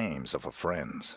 names of her friends.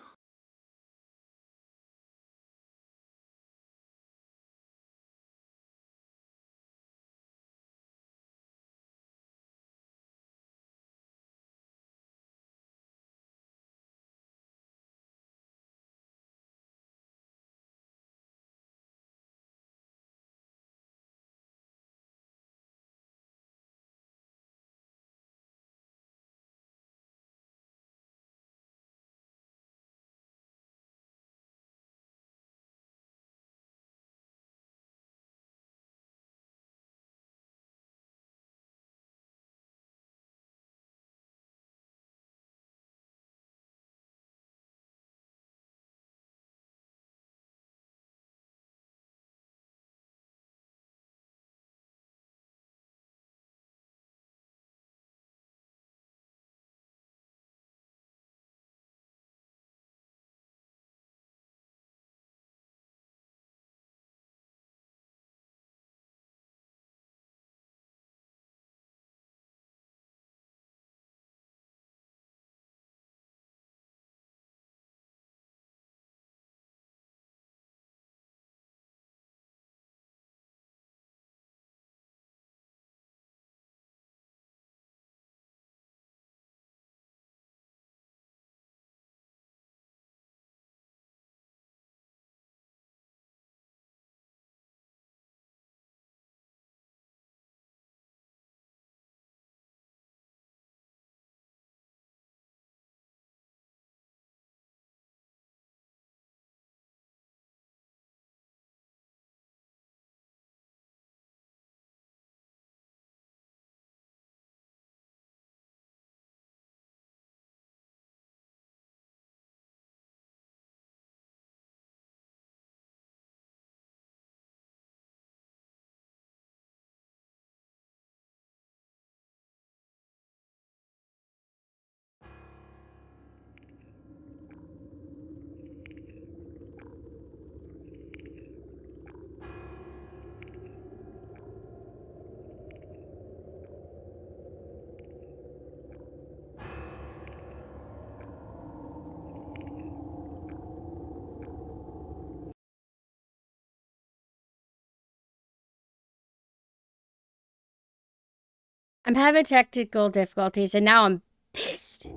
I'm having technical difficulties and now I'm pissed.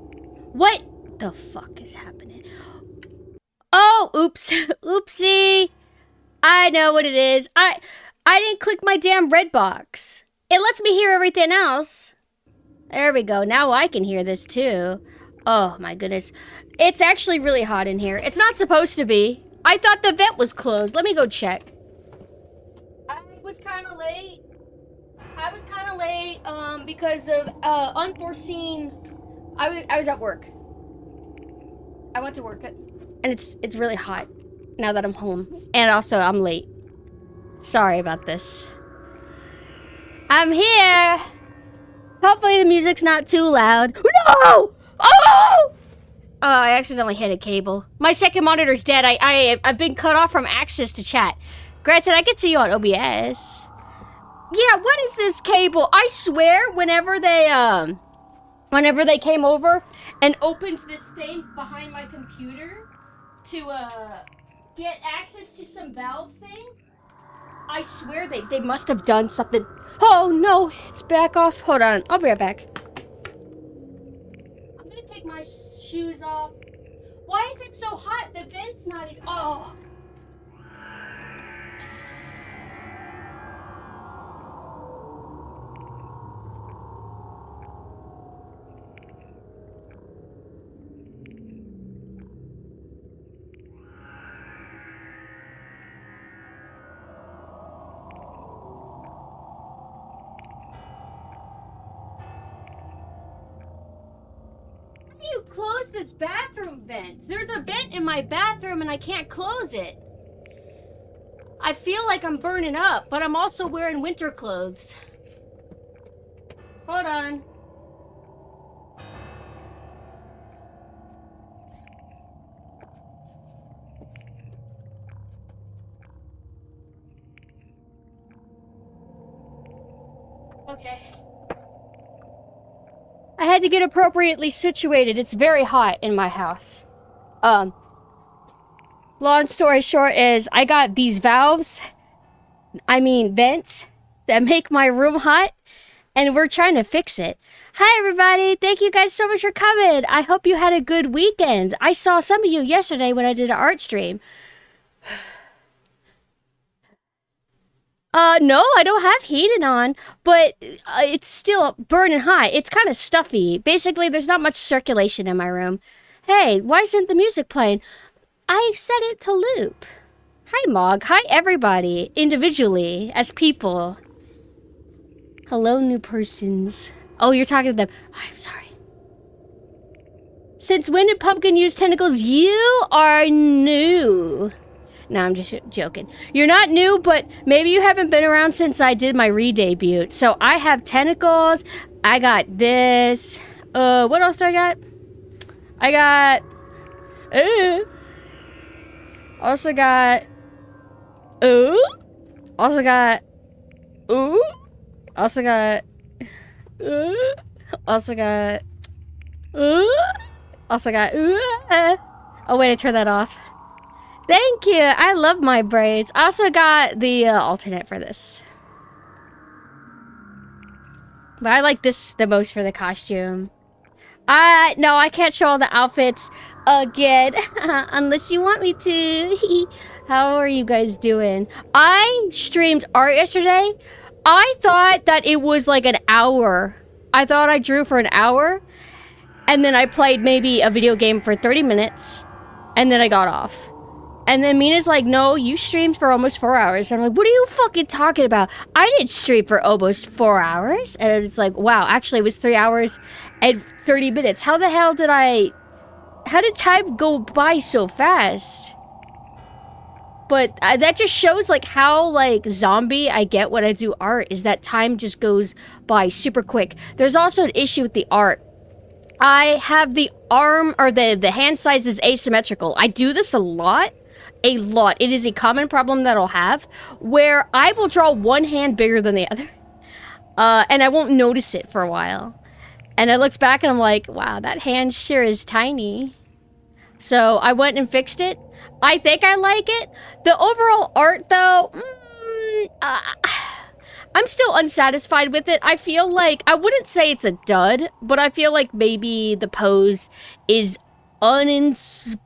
What the fuck is happening? Oh, oops. Oopsie. I know what it is. I didn't click my damn red box. It lets me hear everything else. There we go. Now I can hear this too. Oh my goodness. It's actually really hot in here. It's not supposed to be. I thought the vent was closed. Let me go check. I was kind of late. Because of unforeseen. I was at work. I went to work, and it's really hot now that I'm home, and also I'm late. Sorry about this. I'm here. Hopefully the music's not too loud. No! Oh! Oh, I accidentally hit a cable. My second monitor's dead. I've been cut off from access to chat. Granted, I can see you on OBS. Yeah, what is this cable? I swear, whenever they came over and opened this thing behind my computer to get access to some valve thing, I swear they must have done something. Oh no, it's back off. Hold on, I'll be right back. I'm gonna take my shoes off. Why is it so hot? The vent's not even. Oh. How do you close this bathroom vent? There's a vent in my bathroom and I can't close it. I feel like I'm burning up, but I'm also wearing winter clothes. Hold on. Okay. I had to get appropriately situated. It's very hot in my house. Long story short is I got these vents that make my room hot, and we're trying to fix it. Hi everybody, thank you guys so much for coming. I hope you had a good weekend. I saw some of you yesterday when I did an art stream. No, I don't have heating on, but it's still burning hot. It's kind of stuffy. Basically, there's not much circulation in my room. Hey, why isn't the music playing? I set it to loop. Hi, Mog. Hi, everybody. Individually, as people. Hello, new persons. Oh, you're talking to them. I'm sorry. Since when did Pumpkin use tentacles? You are new. No, I'm just joking. You're not new, but maybe you haven't been around since I did my re-debut. So I have tentacles. I got this. What else do I got? I got... Also got... Also got... Also got... Also got... Also got... Oh, wait, I turned that off. Thank you. I love my braids. I also got the alternate for this. But I like this the most for the costume. No, I can't show all the outfits again. Unless you want me to. How are you guys doing? I streamed art yesterday. I thought that it was like an hour. I thought I drew for an hour. And then I played maybe a video game for 30 minutes. And then I got off. And then Mina's like, no, you streamed for almost 4 hours. And I'm like, what are you fucking talking about? I didn't stream for almost 4 hours. And it's like, wow, actually it was 3 hours and 30 minutes. How the hell did how did time go by so fast? But that just shows like how like zombie I get when I do art, is that time just goes by super quick. There's also an issue with the art. I have the arm, or the hand size is asymmetrical. I do this a lot. It is a common problem that I'll have, where I will draw one hand bigger than the other. And I won't notice it for a while. And I look back and I'm like, wow, that hand sure is tiny. So I went and fixed it. I think I like it. The overall art, though, I'm still unsatisfied with it. I feel like, I wouldn't say it's a dud, but I feel like maybe the pose is uninspired.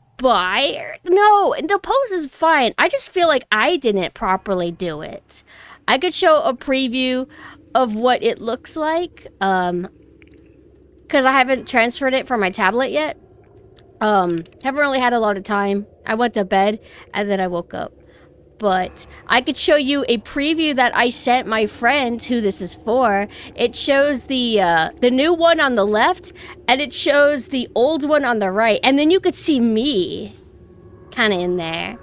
No, the pose is fine. I just feel like I didn't properly do it. I could show a preview of what it looks like, because I haven't transferred it from my tablet yet. Haven't really had a lot of time. I went to bed and then I woke up. But I could show you a preview that I sent my friend who this is for. It shows the new one on the left, and it shows the old one on the right. And then you could see me kind of in there.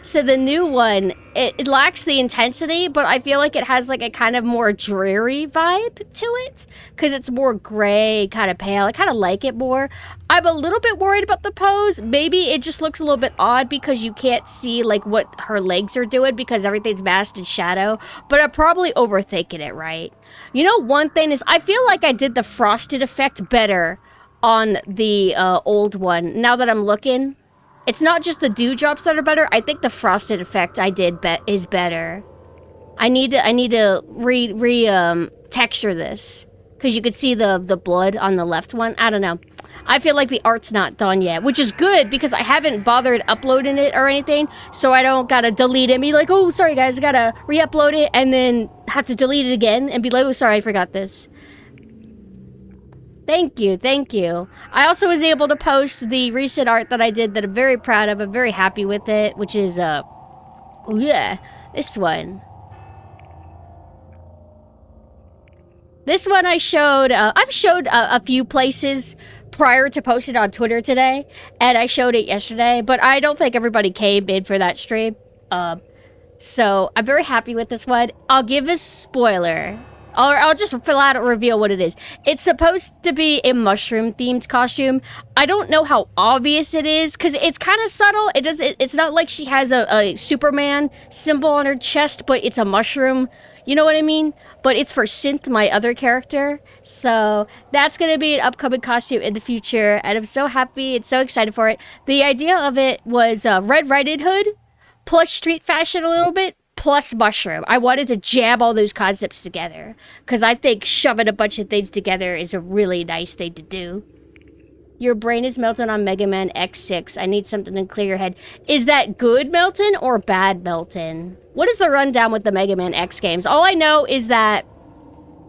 So the new one, it lacks the intensity, but I feel like it has like a kind of more dreary vibe to it, because it's more gray, kind of pale. I kind of like it more. I'm a little bit worried about the pose. Maybe it just looks a little bit odd because you can't see like what her legs are doing because everything's masked in shadow, but I'm probably overthinking it, right? You know, one thing is I feel like I did the frosted effect better on the old one. Now that I'm looking, it's not just the dewdrops that are better. I think the frosted effect I did is better. I need to texture this, because you could see the blood on the left one. I don't know. I feel like the art's not done yet, which is good because I haven't bothered uploading it or anything, so I don't gotta delete it and be like, oh, sorry guys, I gotta re-upload it, and then have to delete it again and be like, oh, sorry, I forgot this. Thank you, thank you. I also was able to post the recent art that I did that I'm very proud of. I'm very happy with it, which is, yeah, this one. This one I showed, I've showed a few places prior to posting on Twitter today, and I showed it yesterday, but I don't think everybody came in for that stream. So I'm very happy with this one. I'll give a spoiler. I'll just flat out reveal what it is. It's supposed to be a mushroom-themed costume. I don't know how obvious it is, because it's kind of subtle. It's not like she has a Superman symbol on her chest, but it's a mushroom. You know what I mean? But it's for Synth, my other character. So that's going to be an upcoming costume in the future, and I'm so happy and so excited for it. The idea of it was Red Riding Hood, plus street fashion a little bit, plus mushroom. I wanted to jam all those concepts together, because I think shoving a bunch of things together is a really nice thing to do. Your brain is melting on Mega Man X6. I need something to clear your head. Is that good melting or bad melting? What is the rundown with the Mega Man X games? All I know is that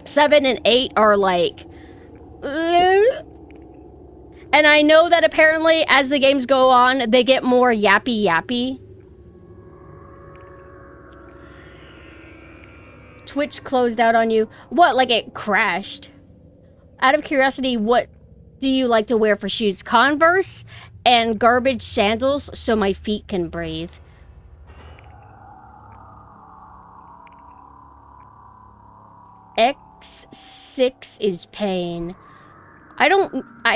7 and 8 are like... And I know that apparently as the games go on, they get more yappy. Twitch closed out on you. What, like it crashed? Out of curiosity, what do you like to wear for shoes? Converse and garbage sandals so my feet can breathe. X6 is pain.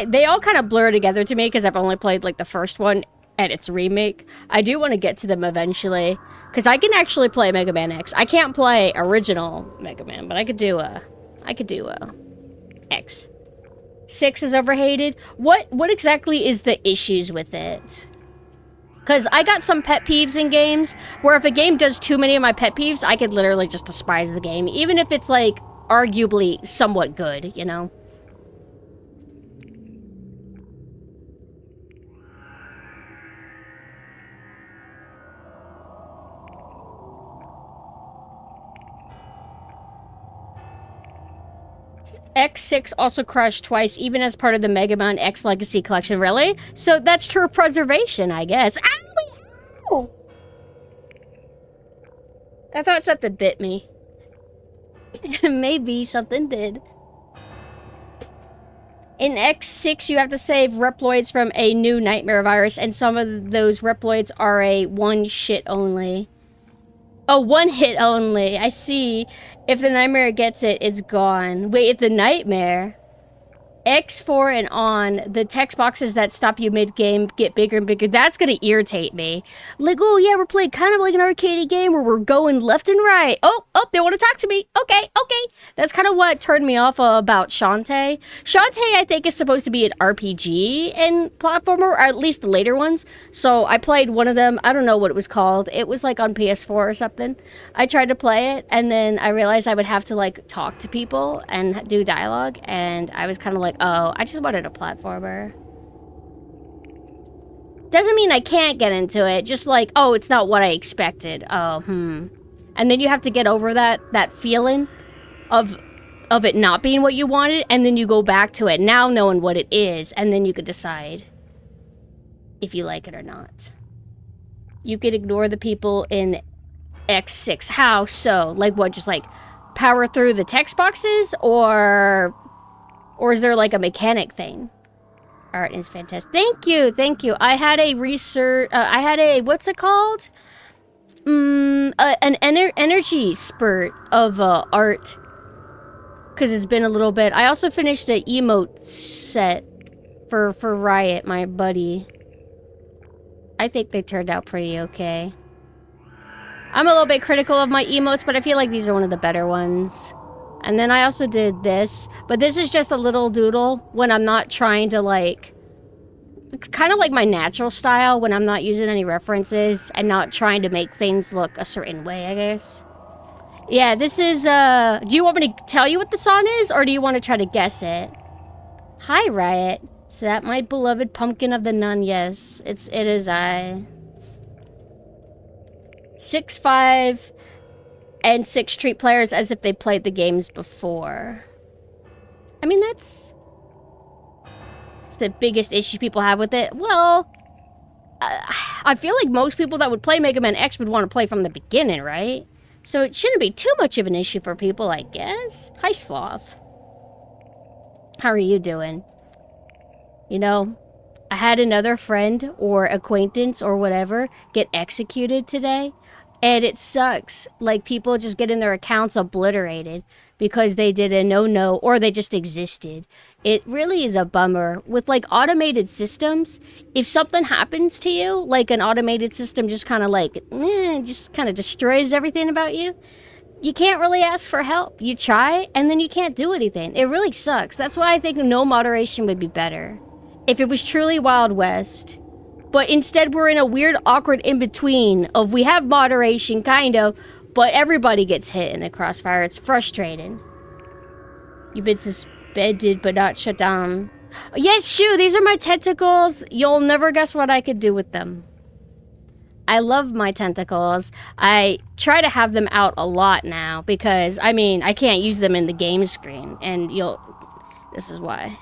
They all kind of blur together to me because I've only played like the first one and its remake. I do want to get to them eventually because I can actually play Mega Man X. I can't play original Mega Man, but I could do X. 6 is overhated. What exactly is the issues with it? Because I got some pet peeves in games where if a game does too many of my pet peeves, I could literally just despise the game, even if it's like arguably somewhat good, you know? X6 also crashed twice, even as part of the Mega Man X Legacy Collection. Really? So that's true preservation, I guess. Ow! I thought something bit me. Maybe something did. In X6, you have to save Reploids from a new nightmare virus, and some of those Reploids are a one-shit only. Oh, one hit only. I see. If the nightmare gets it, it's gone. Wait, if the nightmare... X4 and on, the text boxes that stop you mid-game get bigger and bigger. That's gonna irritate me. Like, oh yeah, we're playing kind of like an arcade game where we're going left and right. Oh, they want to talk to me. Okay. That's kind of what turned me off about Shantae. Shantae, I think, is supposed to be an RPG and platformer, or at least the later ones. So I played one of them. I don't know what it was called. It was like on PS4 or something. I tried to play it, and then I realized I would have to like talk to people and do dialogue, and I was kind of like, oh, I just wanted a platformer. Doesn't mean I can't get into it. Just like, oh, it's not what I expected. Oh, And then you have to get over that feeling of it not being what you wanted, and then you go back to it, now knowing what it is, and then you could decide if you like it or not. You could ignore the people in X6. How so? Like what, just like power through the text boxes, or is there like a mechanic thing? Art is fantastic. Thank you. I had a what's it called? An energy spurt of art. Because it's been a little bit. I also finished an emote set for Riot, my buddy. I think they turned out pretty okay. I'm a little bit critical of my emotes, but I feel like these are one of the better ones. And then I also did this, but this is just a little doodle when I'm not trying to like, it's kind of like my natural style when I'm not using any references and not trying to make things look a certain way, I guess. Yeah, this is, do you want me to tell you what the song is, or do you want to try to guess it? Hi, Riot. Is that my beloved Pumpkin of the Nun? Yes, it is I. 6'5", and 6 street players as if they played the games before. I mean, it's the biggest issue people have with it. Well, I feel like most people that would play Mega Man X would want to play from the beginning, right? So it shouldn't be too much of an issue for people, I guess. Hi, Sloth. How are you doing? You know, I had another friend or acquaintance or whatever get executed today. And it sucks. Like, people just getting their accounts obliterated because they did a no-no or they just existed. It really is a bummer. With, like, automated systems, if something happens to you, like an automated system just kind of like, just kind of destroys everything about you, you can't really ask for help. You try, and then you can't do anything. It really sucks. That's why I think no moderation would be better. If it was truly Wild West. But instead, we're in a weird, awkward in-between of we have moderation, kind of, but everybody gets hit in the crossfire. It's frustrating. You've been suspended, but not shut down. Yes, Shoo, these are my tentacles. You'll never guess what I could do with them. I love my tentacles. I try to have them out a lot now because, I mean, I can't use them in the game screen. And this is why.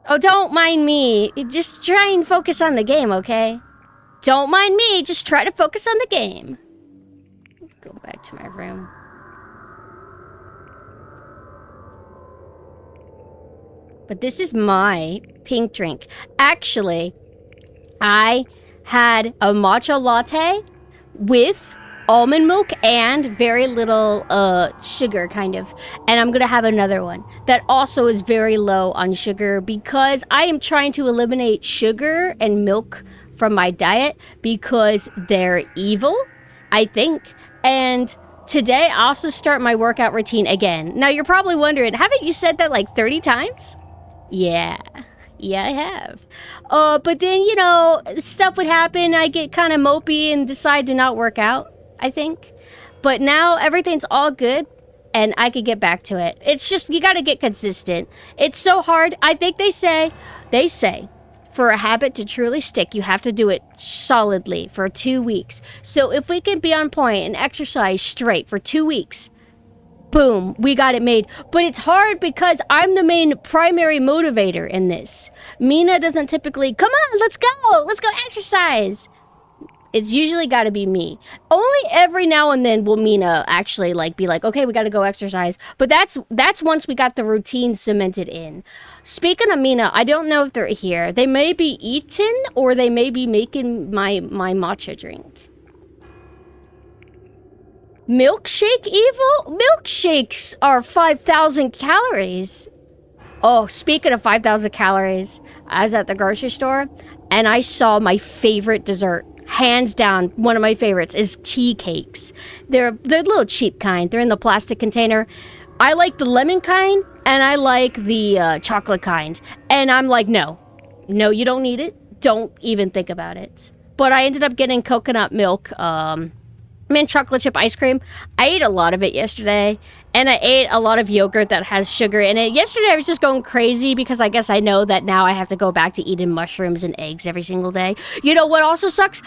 Oh, don't mind me. Just try and focus on the game, okay? Don't mind me. Just try to focus on the game. Go back to my room. But this is my pink drink. Actually, I had a matcha latte with almond milk and very little sugar, kind of. And I'm gonna have another one that also is very low on sugar because I am trying to eliminate sugar and milk from my diet because they're evil, I think. And today I also start my workout routine again. Now you're probably wondering, haven't you said that like 30 times? Yeah, I have. But then, you know, stuff would happen. I get kind of mopey and decide to not work out, I think. But now everything's all good and I could get back to it. It's just, you gotta get consistent. It's so hard. I think they say, for a habit to truly stick, you have to do it solidly for 2 weeks. So if we can be on point and exercise straight for 2 weeks, boom, we got it made. But it's hard because I'm the main primary motivator in this. Mina doesn't typically, come on, let's go exercise. It's usually got to be me. Only every now and then will Mina actually like be like, okay, we got to go exercise. But that's once we got the routine cemented in. Speaking of Mina, I don't know if they're here. They may be eating or they may be making my matcha drink. Milkshake evil? Milkshakes are 5,000 calories. Oh, speaking of 5,000 calories, I was at the grocery store and I saw my favorite dessert. Hands down, one of my favorites is tea cakes. They're the little cheap kind. They're in the plastic container. I like the lemon kind and I like the chocolate kind. And I'm like, no, you don't need it. Don't even think about it. But I ended up getting coconut milk, mint chocolate chip ice cream. I ate a lot of it yesterday, and I ate a lot of yogurt that has sugar in it. Yesterday I was just going crazy because I guess I know that now I have to go back to eating mushrooms and eggs every single day. You know what also sucks?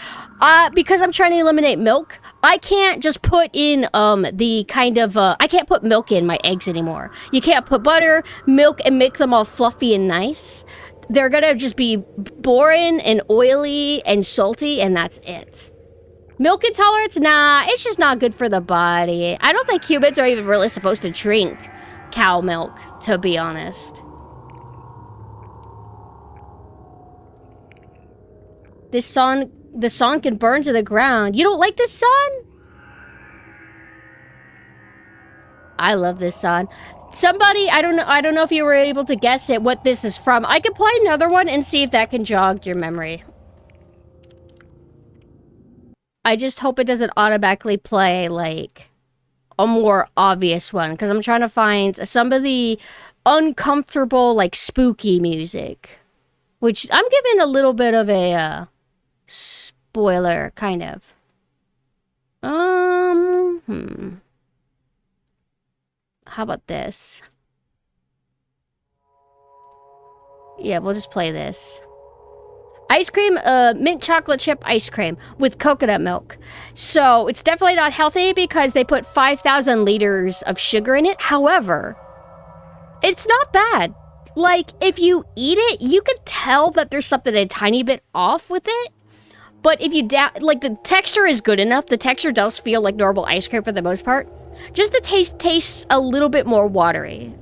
Because I'm trying to eliminate milk, I can't just put in the kind of I can't put milk in my eggs anymore. You can't put butter, milk, and make them all fluffy and nice. They're gonna just be boring and oily and salty, and that's it. Milk intolerance? Nah, it's just not good for the body. I don't think humans are even really supposed to drink cow milk, to be honest. The song can burn to the ground. You don't like this song? I love this song. Somebody, I don't know if you were able to guess it, what this is from. I can play another one and see if that can jog your memory. I just hope it doesn't automatically play, like, a more obvious one. Because I'm trying to find some of the uncomfortable, like, spooky music. Which I'm giving a little bit of a, spoiler, kind of. How about this? Yeah, we'll just play this. Ice cream, mint chocolate chip ice cream with coconut milk. So it's definitely not healthy because they put 5,000 liters of sugar in it. However, it's not bad. Like, if you eat it, you can tell that there's something a tiny bit off with it. But if you like, the texture is good enough. The texture does feel like normal ice cream for the most part. Just the taste tastes a little bit more watery.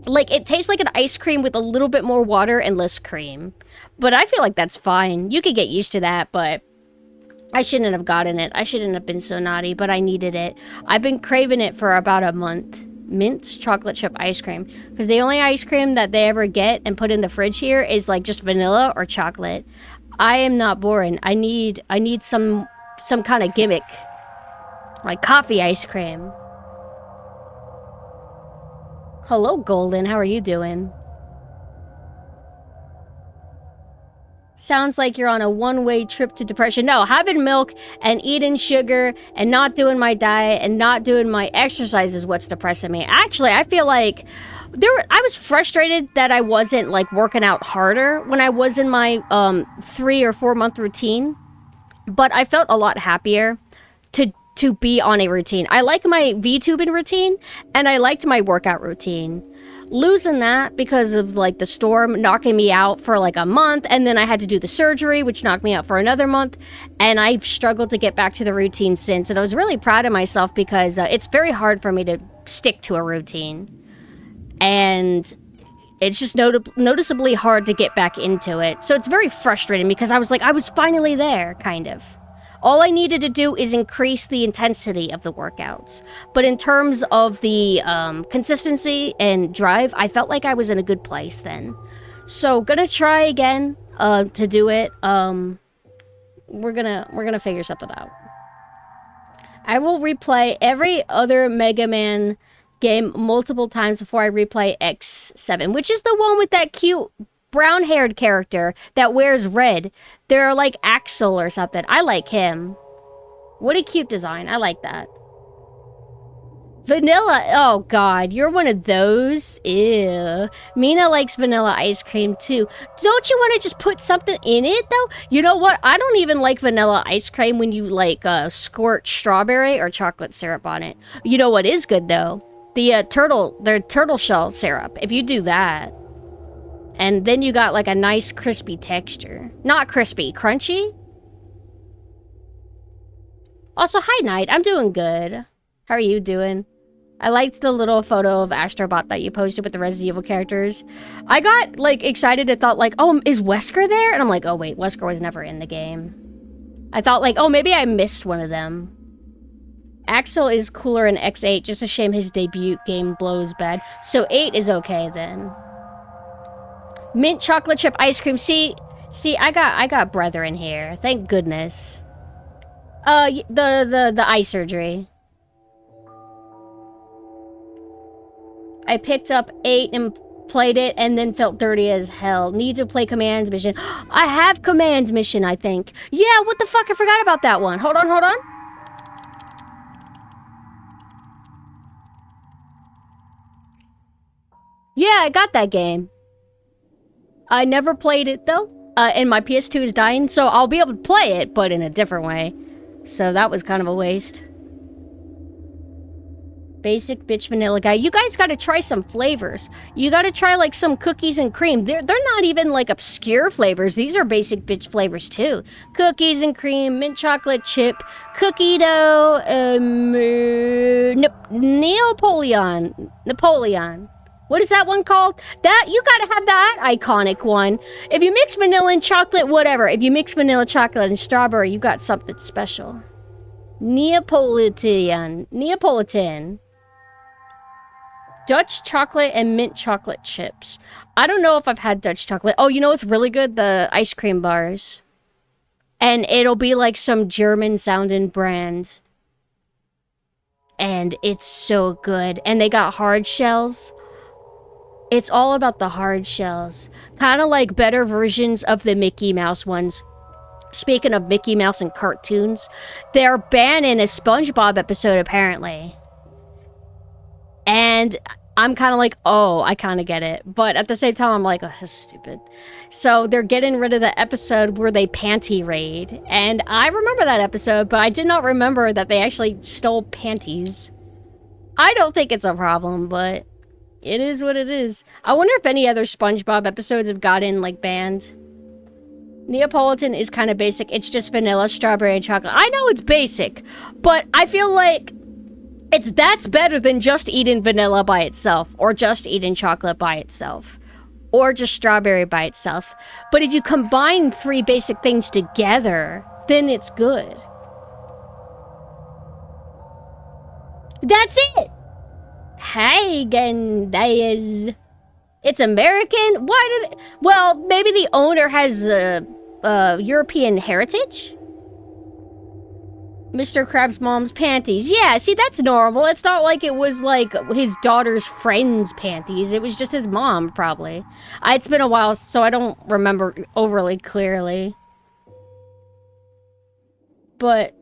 Like, it tastes like an ice cream with a little bit more water and less cream. But I feel like that's fine. You could get used to that, but I shouldn't have gotten it. I shouldn't have been so naughty, but I needed it. I've been craving it for about a month. Mint chocolate chip ice cream. Because the only ice cream that they ever get and put in the fridge here is like just vanilla or chocolate. I am not boring. I need some kind of gimmick. Like coffee ice cream. Hello, Golden. How are you doing? Sounds like you're on a one-way trip to depression. No, having milk and eating sugar and not doing my diet and not doing my exercise is what's depressing me. Actually, I feel like I was frustrated that I wasn't like working out harder when I was in my 3 or 4 month routine, but I felt a lot happier to be on a routine. I like my VTubing routine and I liked my workout routine. Losing that because of like the storm knocking me out for like a month, and then I had to do the surgery which knocked me out for another month, and I've struggled to get back to the routine since, and I was really proud of myself because it's very hard for me to stick to a routine, and it's just noticeably hard to get back into it. So it's very frustrating because I was finally there, kind of. All I needed to do is increase the intensity of the workouts. But in terms of the consistency and drive, I felt like I was in a good place then. So gonna try again to do it. We're gonna figure something out. I will replay every other Mega Man game multiple times before I replay X7, which is the one with that cute brown-haired character that wears red. They're like Axel or something. I like him. What a cute design. I like that. Vanilla. Oh, God. You're one of those? Ew. Mina likes vanilla ice cream, too. Don't you want to just put something in it, though? You know what? I don't even like vanilla ice cream when you, like, squirt strawberry or chocolate syrup on it. You know what is good, though? The turtle shell syrup. If you do that. And then you got like a nice crispy texture. Not crispy, crunchy. Also, hi Night, I'm doing good. How are you doing? I liked the little photo of Astrobot that you posted with the Resident Evil characters. I got like excited and thought like, oh, is Wesker there? And I'm like, oh wait, Wesker was never in the game. I thought like, oh, maybe I missed one of them. Axel is cooler in X8, just a shame his debut game blows bad. So 8 is okay then. Mint chocolate chip ice cream. See, I got brethren here. Thank goodness. The eye surgery. I picked up 8 and played it and then felt dirty as hell. Need to play Command Mission. I have Command Mission, I think. Yeah, what the fuck? I forgot about that one. Hold on. Yeah, I got that game. I never played it, though, and my PS2 is dying, so I'll be able to play it, but in a different way. So that was kind of a waste. Basic bitch vanilla guy. You guys gotta try some flavors. You gotta try, like, some cookies and cream. They're not even, like, obscure flavors. These are basic bitch flavors, too. Cookies and cream, mint chocolate chip, cookie dough, Napoleon. What is that one called? That, you gotta have that iconic one. If you mix vanilla and chocolate, whatever. If you mix vanilla, chocolate, and strawberry, you got something special. Neapolitan. Dutch chocolate and mint chocolate chips. I don't know if I've had Dutch chocolate. Oh, you know what's really good? The ice cream bars. And it'll be like some German sounding brand. And it's so good. And they got hard shells. It's all about the hard shells. Kind of like better versions of the Mickey Mouse ones. Speaking of Mickey Mouse and cartoons, they're banning a SpongeBob episode, apparently. And I'm kind of like, oh, I kind of get it. But at the same time, I'm like, oh, that's stupid. So they're getting rid of the episode where they panty raid. And I remember that episode, but I did not remember that they actually stole panties. I don't think it's a problem, but it is what it is. I wonder if any other SpongeBob episodes have gotten, like, banned. Neapolitan is kind of basic. It's just vanilla, strawberry, and chocolate. I know it's basic, but I feel like that's better than just eating vanilla by itself or just eating chocolate by itself. or just strawberry by itself. But if you combine 3 basic things together, then it's good. That's it! Häagen-Dazs. It's American? Why did well, maybe the owner has European heritage? Mr. Krabs' mom's panties. Yeah, see, that's normal. It's not like it was like his daughter's friend's panties. It was just his mom, probably. It's been a while, so I don't remember overly clearly. But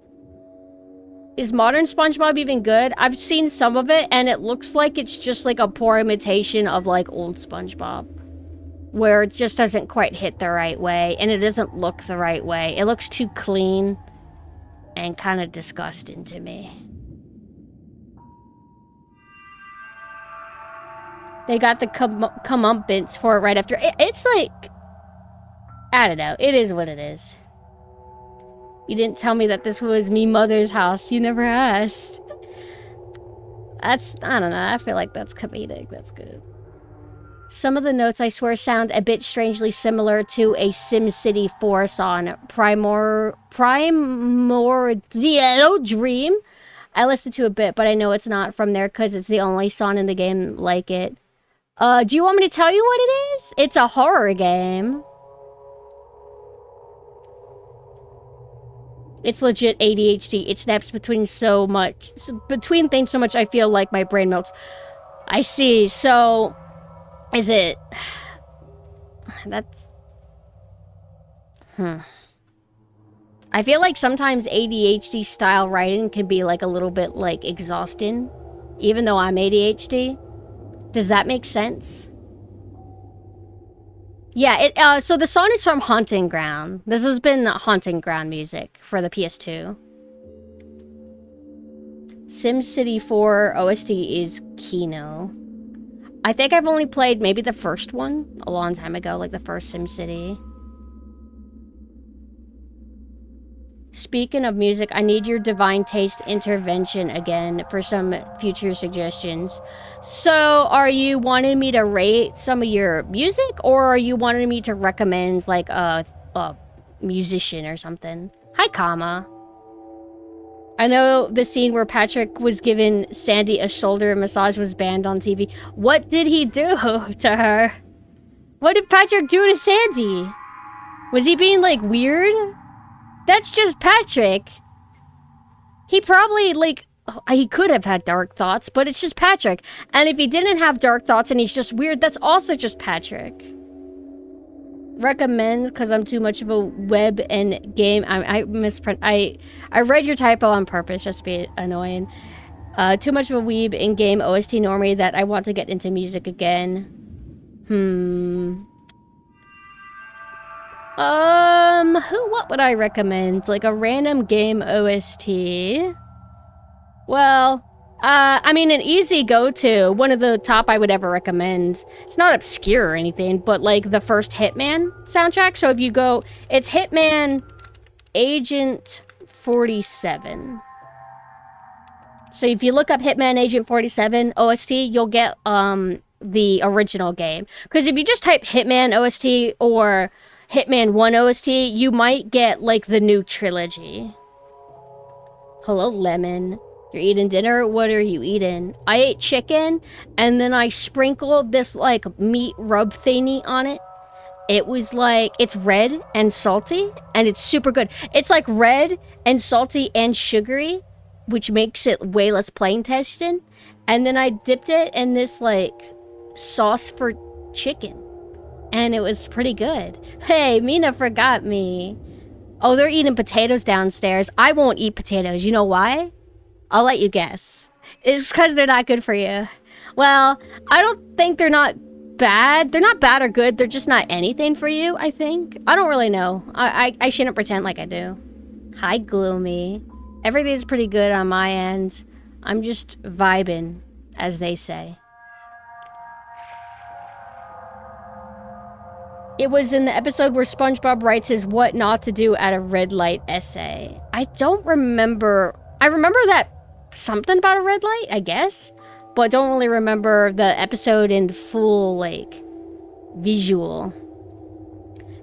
is modern SpongeBob even good? I've seen some of it, and it looks like it's just like a poor imitation of like old SpongeBob, where it just doesn't quite hit the right way, and it doesn't look the right way. It looks too clean and kind of disgusting to me. They got the comeuppance for it right after. It's like, I don't know. It is what it is. You didn't tell me that this was me mother's house. You never asked. That's, I don't know. I feel like that's comedic. That's good. Some of the notes, I swear, sound a bit strangely similar to a SimCity 4 song. Primordial Dream. I listened to a bit, but I know it's not from there because it's the only song in the game like it. Do you want me to tell you what it is? It's a horror game. It's legit ADHD. It snaps between things so much I feel like my brain melts. I see. So, is it... That's... I feel like sometimes ADHD style writing can be like a little bit like exhausting, even though I'm ADHD. Does that make sense? Yeah, so the song is from Haunting Ground. This has been Haunting Ground music for the PS2. SimCity 4 OST is Kino. I think I've only played maybe the first one a long time ago, like the first SimCity. Speaking of music, I need your divine taste intervention again for some future suggestions. So, are you wanting me to rate some of your music, or are you wanting me to recommend, like, a musician or something? Hi, Kama. I know the scene where Patrick was giving Sandy a shoulder massage was banned on TV. What did he do to her? What did Patrick do to Sandy? Was he being, like, weird? That's just Patrick. He probably, like, he could have had dark thoughts, but it's just Patrick. And if he didn't have dark thoughts and he's just weird, that's also just Patrick. Recommend, because I'm too much of a web and game. I misprint. I read your typo on purpose just to be annoying. Too much of a weeb in game OST normie that I want to get into music again. What would I recommend? Like a random game OST? Well, I mean, an easy go-to, one of the top I would ever recommend. It's not obscure or anything, but like the first Hitman soundtrack. So if you go, it's Hitman Agent 47. So if you look up Hitman Agent 47 OST, you'll get the original game. Because if you just type Hitman OST or Hitman 1 OST, you might get, like, the new trilogy. Hello, Lemon. You're eating dinner? What are you eating? I ate chicken, and then I sprinkled this, like, meat rub thingy on it. It was, like, it's red and salty, and it's super good. It's, like, red and salty and sugary, which makes it way less plain tasting. And then I dipped it in this, like, sauce for chicken. And it was pretty good. Hey, Mina forgot me. Oh, they're eating potatoes downstairs. I won't eat potatoes. You know why? I'll let you guess. It's because they're not good for you. Well, I don't think they're not bad. They're not bad or good. They're just not anything for you, I think. I don't really know. I shouldn't pretend like I do. Hi, Gloomy. Everything's pretty good on my end. I'm just vibing, as they say. It was in the episode where SpongeBob writes his what not to do at a red light essay. I don't remember. I remember that something about a red light, I guess. But don't really remember the episode in full, like, visual.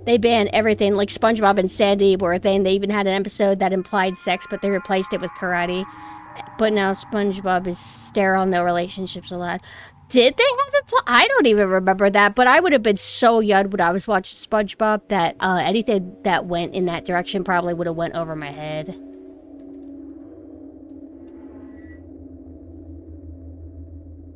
They banned everything, like SpongeBob and Sandy were a thing. They even had an episode that implied sex, but they replaced it with karate. But now SpongeBob is sterile, no relationships allowed. Did they have it? I don't even remember that, but I would have been so young when I was watching SpongeBob that anything that went in that direction probably would have went over my head.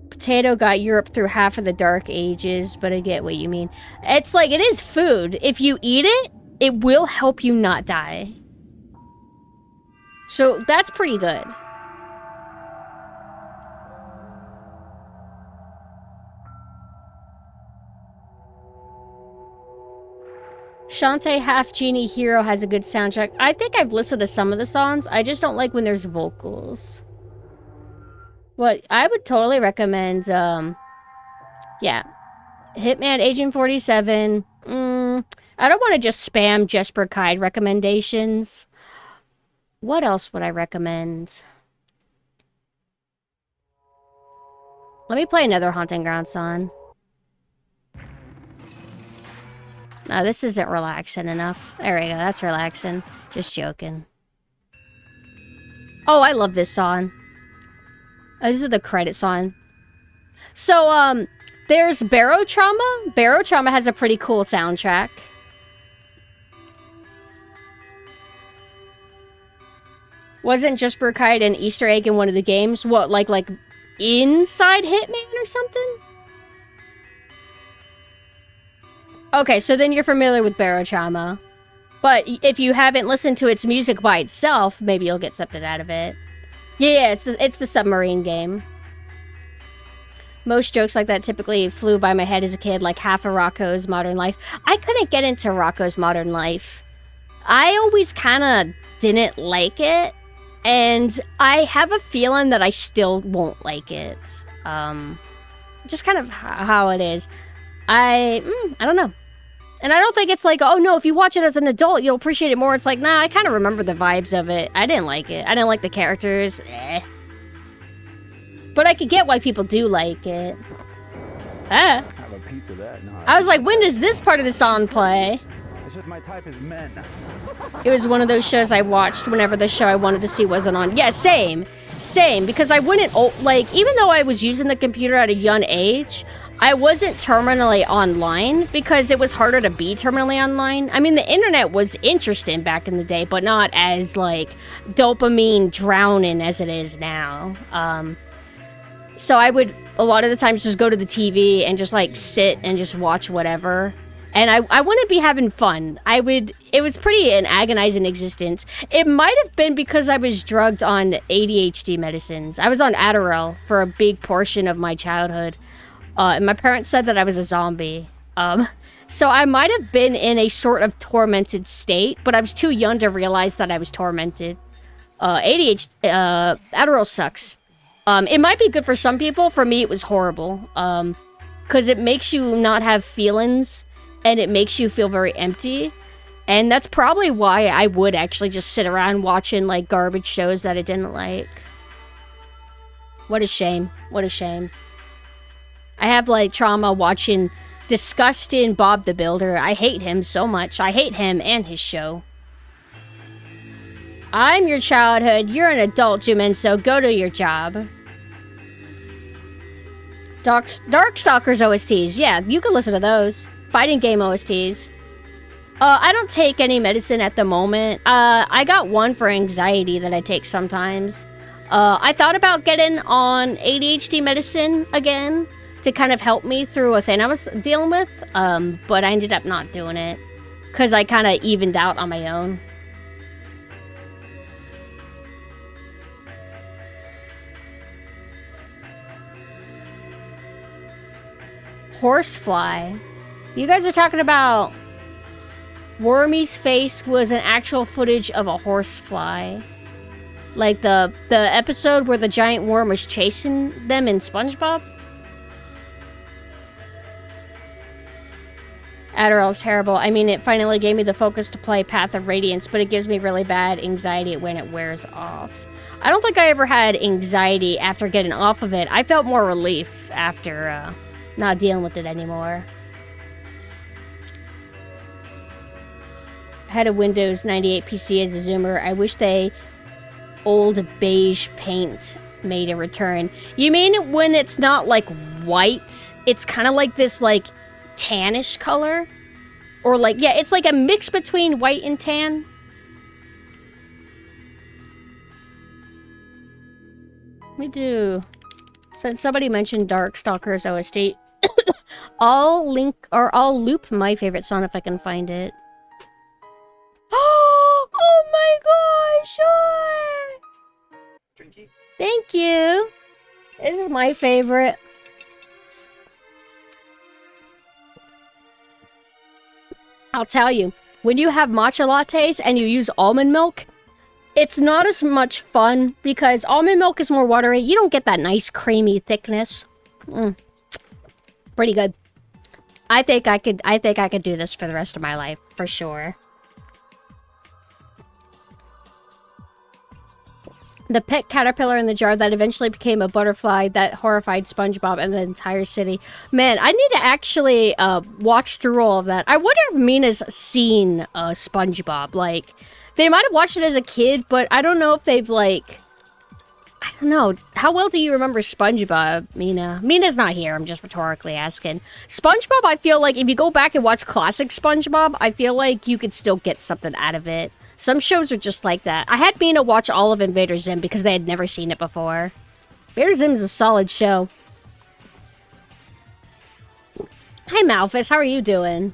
Potato got Europe through half of the Dark Ages, but I get what you mean. It's like, it is food. If you eat it, it will help you not die. So that's pretty good. Shantae Half Genie Hero has a good soundtrack. I think I've listened to some of the songs. I just don't like when there's vocals. But I would totally recommend, yeah. Hitman Agent 47. I don't want to just spam Jesper Kide recommendations. What else would I recommend? Let me play another Haunting Ground song. No, this isn't relaxing enough. There we go, that's relaxing. Just joking. Oh, I love this song. Oh, this is the credit song. So, there's Barrow Trauma. Barrow Trauma has a pretty cool soundtrack. Wasn't Jesper Kite an Easter egg in one of the games? What, like inside Hitman or something? Okay, so then you're familiar with Barrow Trauma. But if you haven't listened to its music by itself, maybe you'll get something out of it. Yeah, it's the submarine game. Most jokes like that typically flew by my head as a kid, like half of Rocco's Modern Life. I couldn't get into Rocco's Modern Life. I always kind of didn't like it, and I have a feeling that I still won't like it. Just kind of how it is. I don't know. And I don't think it's like, oh no, if you watch it as an adult, you'll appreciate it more. It's like, nah, I kind of remember the vibes of it. I didn't like it. I didn't like the characters. But I could get why people do like it. Ah. Have a piece of that. No, I was like, when does this part of the song play? it's just my type is men. It was one of those shows I watched whenever the show I wanted to see wasn't on. Yeah, same. Same, because I wouldn't, like, even though I was using the computer at a young age, I wasn't terminally online because it was harder to be terminally online. I mean, the internet was interesting back in the day, but not as, like, dopamine drowning as it is now. So I would, a lot of the times, just go to the TV and just, like, sit and just watch whatever. And I wouldn't be having fun. It was pretty an agonizing existence. It might have been because I was drugged on ADHD medicines. I was on Adderall for a big portion of my childhood. And my parents said that I was a zombie. So I might have been in a sort of tormented state, but I was too young to realize that I was tormented. Adderall sucks. It might be good for some people. For me, it was horrible. Because it makes you not have feelings, and it makes you feel very empty. And that's probably why I would actually just sit around watching, like, garbage shows that I didn't like. What a shame. What a shame. I have, like, trauma watching disgusting Bob the Builder. I hate him so much. I hate him and his show. I'm your childhood. You're an adult, Jimin, so go to your job. Darkstalkers OSTs. Yeah, you can listen to those. Fighting game OSTs. I don't take any medicine at the moment. I got one for anxiety that I take sometimes. I thought about getting on ADHD medicine again to kind of help me through a thing I was dealing with, but I ended up not doing it because I kind of evened out on my own. Horsefly. You guys are talking about Wormy's face was an actual footage of a horsefly. Like the episode where the giant worm was chasing them in SpongeBob? Adderall's terrible. I mean, it finally gave me the focus to play Path of Radiance, but it gives me really bad anxiety when it wears off. I don't think I ever had anxiety after getting off of it. I felt more relief after not dealing with it anymore. I had a Windows 98 PC as a Zoomer. I wish they old beige paint made a return. You mean when it's not like white? It's kind of like this like tannish color? Or like, yeah, it's like a mix between white and tan. Let me do... Since somebody mentioned Darkstalkers OST, I'll loop my favorite song if I can find it. Oh my gosh! Drinky. Thank you. This is my favorite. I'll tell you, when you have matcha lattes and you use almond milk, it's not as much fun because almond milk is more watery. You don't get that nice creamy thickness. Pretty good. I think I could do this for the rest of my life, for sure. The pet caterpillar in the jar that eventually became a butterfly that horrified SpongeBob and the entire city. Man, I need to actually watch through all of that. I wonder if Mina's seen SpongeBob. Like, they might have watched it as a kid, but I don't know if they've, like... I don't know. How well do you remember SpongeBob, Mina? Mina's not here. I'm just rhetorically asking. SpongeBob, I feel like if you go back and watch classic SpongeBob, I feel like you could still get something out of it. Some shows are just like that. I had Mina watch all of Invader Zim because they had never seen it before. Invader Zim's a solid show. Hi, Malphus. How are you doing?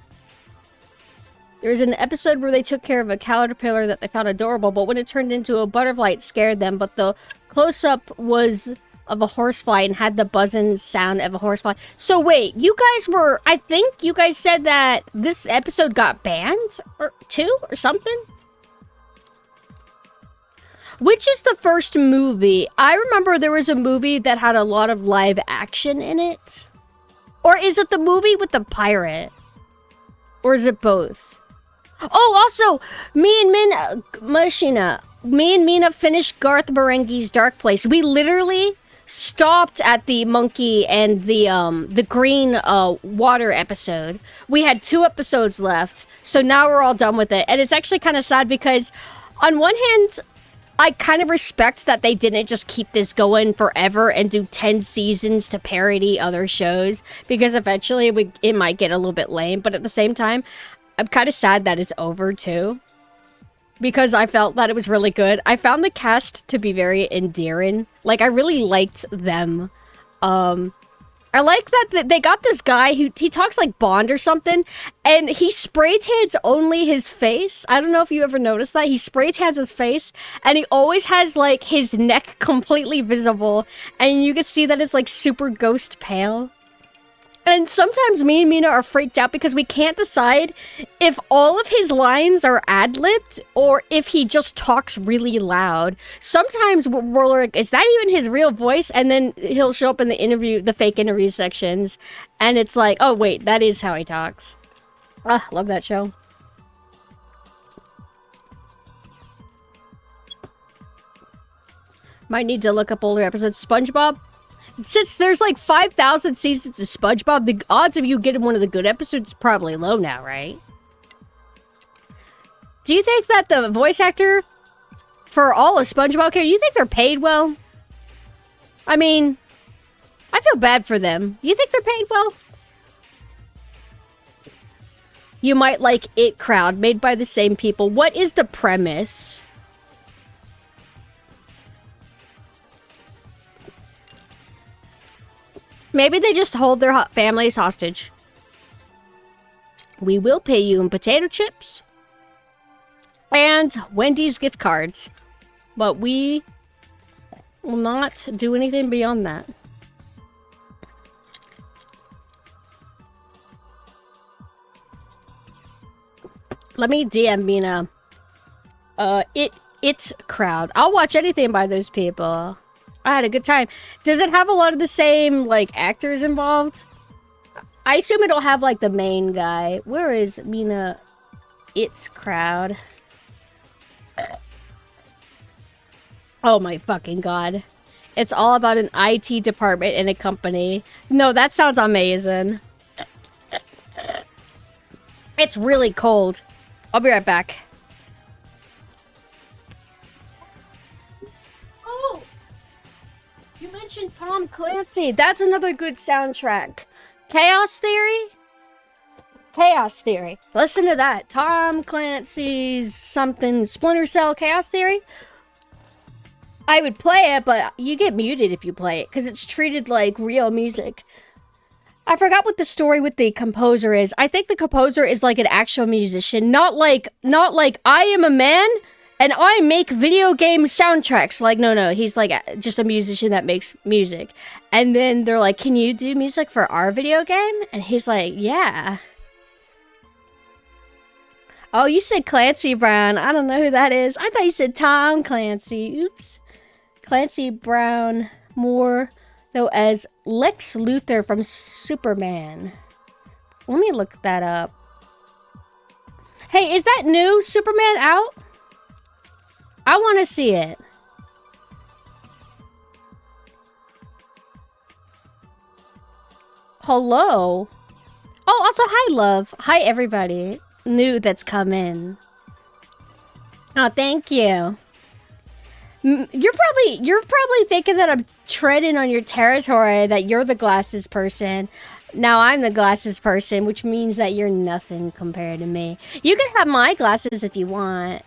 There was an episode where they took care of a caterpillar that they found adorable, but when it turned into a butterfly, it scared them. But the close-up was of a horsefly and had the buzzing sound of a horsefly. So wait, you guys were... I think you guys said that this episode got banned? Or too? Or something? Which is the first movie? I remember there was a movie that had a lot of live action in it. Or is it the movie with the pirate? Or is it both? Oh, also, me and Mina finished Garth Marenghi's Dark Place. We literally stopped at the monkey and the green water episode. We had 2 episodes left, so now we're all done with it. And it's actually kind of sad because, on one hand, I kind of respect that they didn't just keep this going forever and do 10 seasons to parody other shows, because eventually it might get a little bit lame, but at the same time, I'm kind of sad that it's over too, because I felt that it was really good. I found the cast to be very endearing. Like, I really liked them. I like that they got this guy who, he talks like Bond or something, and he spray tans only his face. I don't know if you ever noticed that. He spray tans his face, and he always has, like, his neck completely visible, and you can see that it's, like, super ghost pale. And sometimes me and Mina are freaked out because we can't decide if all of his lines are ad-libbed or if he just talks really loud. Sometimes we're like, is that even his real voice? And then he'll show up in the fake interview sections, and it's like, oh wait, that is how he talks. Ah, love that show. Might need to look up older episodes. SpongeBob? Since there's like 5,000 seasons of SpongeBob, the odds of you getting one of the good episodes is probably low now, right? Do you think that the voice actor for all of SpongeBob characters, you think they're paid well? I mean, I feel bad for them. You think they're paid well? You might like It Crowd, made by the same people. What is the premise? Maybe they just hold their families hostage. We will pay you in potato chips and Wendy's gift cards, but we will not do anything beyond that. Let me DM Mina. It's Crowd. I'll watch anything by those people. I had a good time. Does it have a lot of the same, like, actors involved? I assume it'll have, like, the main guy. Where is Mina? It's Crowd. Oh my fucking god. It's all about an IT department in a company. No, that sounds amazing. It's really cold. I'll be right back. You mentioned Tom Clancy. That's another good soundtrack. Chaos Theory? Chaos Theory. Listen to that. Tom Clancy's something, Splinter Cell Chaos Theory. I would play it, but you get muted if you play it because it's treated like real music. I forgot what the story with the composer is. I think the composer is like an actual musician, not like I am a man and I make video game soundtracks. Like, no, he's like just a musician that makes music. And then they're like, "Can you do music for our video game?" And he's like, "Yeah." Oh, you said Clancy Brown. I don't know who that is. I thought you said Tom Clancy. Oops. Clancy Brown more, though, as Lex Luthor from Superman. Let me look that up. Hey, is that new Superman out? I want to see it. Hello. Oh, also, hi, love. Hi, everybody. New that's come in. Oh, thank you. You're probably thinking that I'm treading on your territory, that you're the glasses person. Now I'm the glasses person, which means that you're nothing compared to me. You can have my glasses if you want.